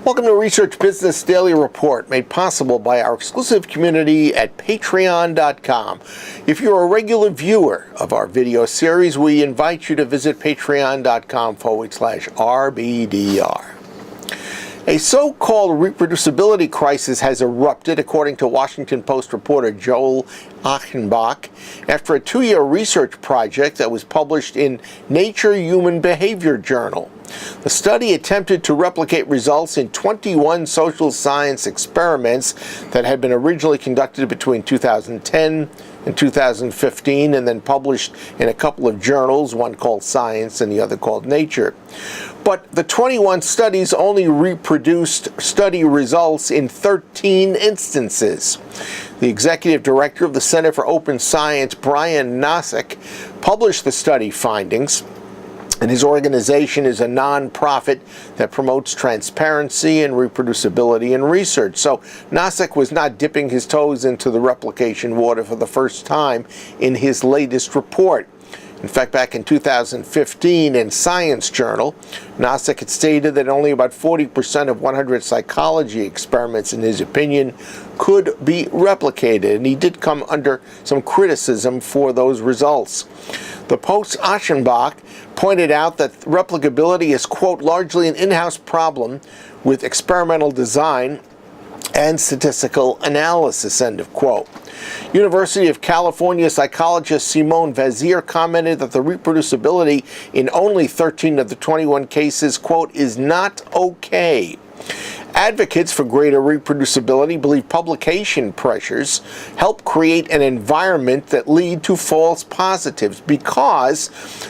Welcome to Research Business Daily Report, made possible by our exclusive community at patreon.com. If you're a regular viewer of our video series, we invite you to visit patreon.com/RBDR. A so-called reproducibility crisis has erupted, according to Washington Post reporter Joel Achenbach, after a 2-year research project that was published in Nature Human Behavior Journal. The study attempted to replicate results in 21 social science experiments that had been originally conducted between 2010 and 2015 and then published in a couple of journals, one called Science and the other called Nature. But the 21 studies only reproduced study results in 13 instances. The executive director of the Center for Open Science, Brian Nosek, published the study findings. And his organization is a nonprofit that promotes transparency and reproducibility in research. So Nosek was not dipping his toes into the replication water for the first time in his latest report. In fact, back in 2015 in Science Journal, Nosek had stated that only about 40% of 100 psychology experiments, in his opinion, could be replicated. And he did come under some criticism for those results. The Post's Achenbach pointed out that replicability is, quote, largely an in-house problem with experimental design and statistical analysis, end of quote. University of California psychologist Simone Vazir commented that the reproducibility in only 13 of the 21 cases, quote, is not okay. Advocates for greater reproducibility believe publication pressures help create an environment that lead to false positives because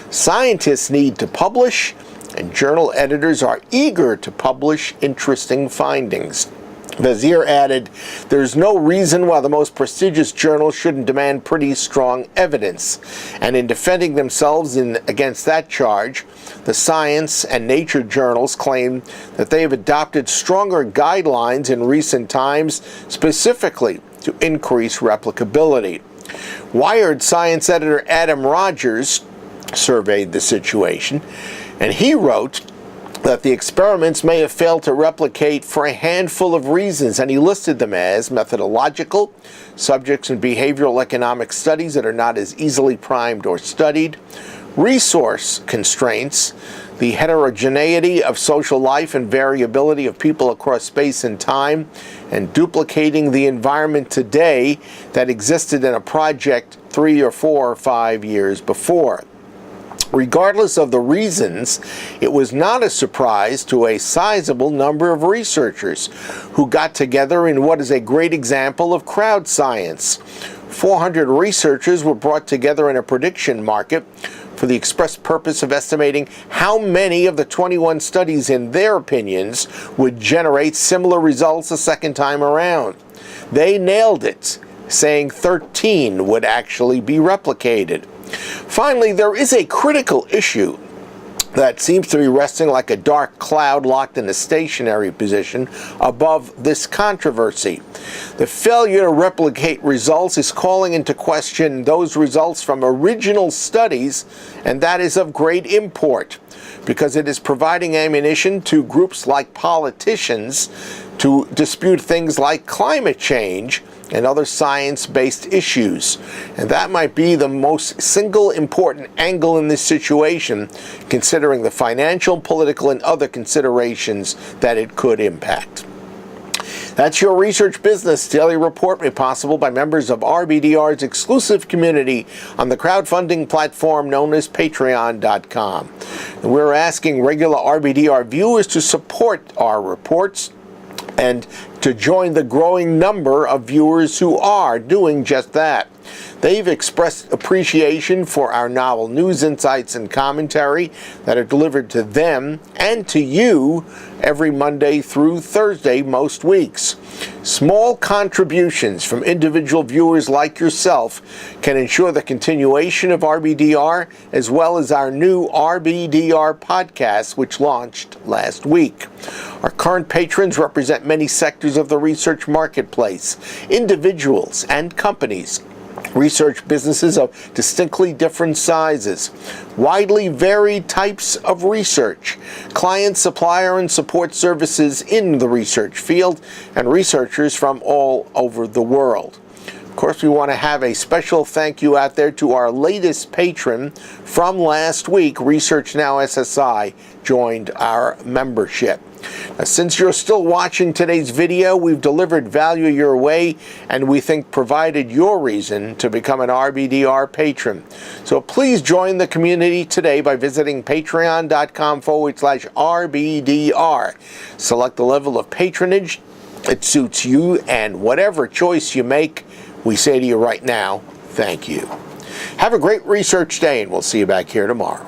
scientists need to publish and journal editors are eager to publish interesting findings. Vazir added, "There's no reason why the most prestigious journals shouldn't demand pretty strong evidence." And in defending themselves against that charge, the Science and Nature journals claim that they have adopted stronger guidelines in recent times, specifically to increase replicability. Wired Science editor Adam Rogers surveyed the situation, and he wrote that the experiments may have failed to replicate for a handful of reasons, and he listed them as methodological, subjects and behavioral economic studies that are not as easily primed or studied, resource constraints, the heterogeneity of social life and variability of people across space and time, and duplicating the environment today that existed in a project 3 or 4 or 5 years before. Regardless of the reasons, it was not a surprise to a sizable number of researchers who got together in what is a great example of crowd science. 400 researchers were brought together in a prediction market for the express purpose of estimating how many of the 21 studies, in their opinions, would generate similar results a second time around. They nailed it, saying 13 would actually be replicated. Finally, there is a critical issue that seems to be resting like a dark cloud locked in a stationary position above this controversy. The failure to replicate results is calling into question those results from original studies, and that is of great import, because it is providing ammunition to groups like politicians to dispute things like climate change and other science-based issues. And that might be the most single important angle in this situation, considering the financial, political, and other considerations that it could impact. That's your Research Business Daily Report, made possible by members of RBDR's exclusive community on the crowdfunding platform known as patreon.com. And we're asking regular RBDR viewers to support our reports and to join the growing number of viewers who are doing just that. They've expressed appreciation for our novel news insights and commentary that are delivered to them and to you every Monday through Thursday most weeks. Small contributions from individual viewers like yourself can ensure the continuation of RBDR, as well as our new RBDR podcast, which launched last week. Our current patrons represent many sectors of the research marketplace, individuals and companies research businesses of distinctly different sizes, widely varied types of research, client, supplier, and support services in the research field, and researchers from all over the world. Of course, we want to have a special thank you out there to our latest patron from last week. Research Now SSI joined our membership. Now, since you're still watching today's video, we've delivered value your way and we think provided your reason to become an RBDR patron. So please join the community today by visiting patreon.com/RBDR. Select the level of patronage that suits you, and whatever choice you make, we say to you right now, thank you. Have a great research day, and we'll see you back here tomorrow.